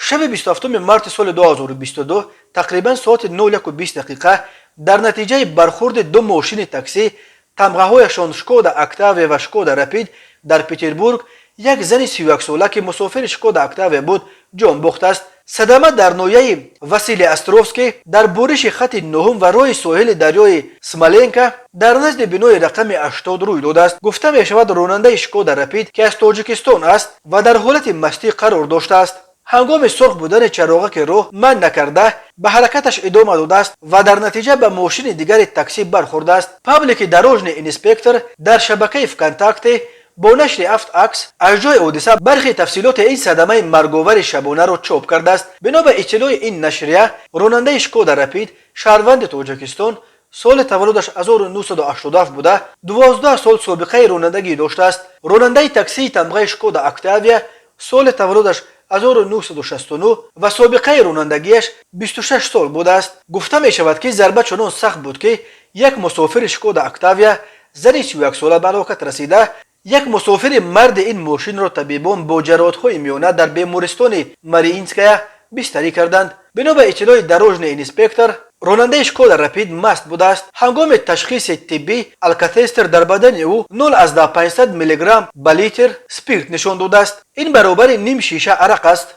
شب 27 مارت سال 2022 تقریبا ساعت 9:20 در نتیجه برخورد دو ماشین تاکسی تمغه‌هایشان شکودا اکتاویا و شکودا رپید در پتربورگ یک زن 31 ساله که مسافر شکودا اکتاویا بود جان باخت است. صدمه در نویه واسیلی استروفسکی در بورش خط نهم و روی ساحل دریای سمالینکا در نزد بنای رقم 80 روی داده است. گفته می شود راننده شکودا رپید که از تاجیکستان است و در حالت مستی قرار داشته است. هنگام سرخ بودن چراغک راه من نکرده به حرکتش ادامه داده است و در نتیجه به ماشین دیگر تاکسی برخورده است. پابلیک دروژنی اینسپکتور در شبکه فکنتاکت با نشر 7 عکس از جای حادثه برخی تفصیلات این صدمه مرگاور شبانه را چاپ کرده است. بنا به اطلاع این نشریه راننده شکودا رپید شهروند تاجیکستان سال تولدش 1987 بوده 12 سال سابقه رانندگی داشته است. راننده تاکسی تمغه شکودا اکتاویا سال تولدش 1969 و سابقه رانندگیش 26 سال بوده است. گفته می شود که ضربه چنان سخت بود که یک مسافر شکودا اکتاویا زن 31 ساله به هلاکت رسیده. یک مسافر مرد این ماشین را طبیبان با جراحت‌های میانه در بیمارستان مارینسکایا بستری کردند. بنا به اطلاع دروژنی اینسپکتور راننده شکودا رپید مست بوده است. هنگام تشخیص طبی الکاتستر در بدن او 0.500 میلی گرم به لیتر سپیرت نشان داده است. این برابر نیم شیشه عرق است.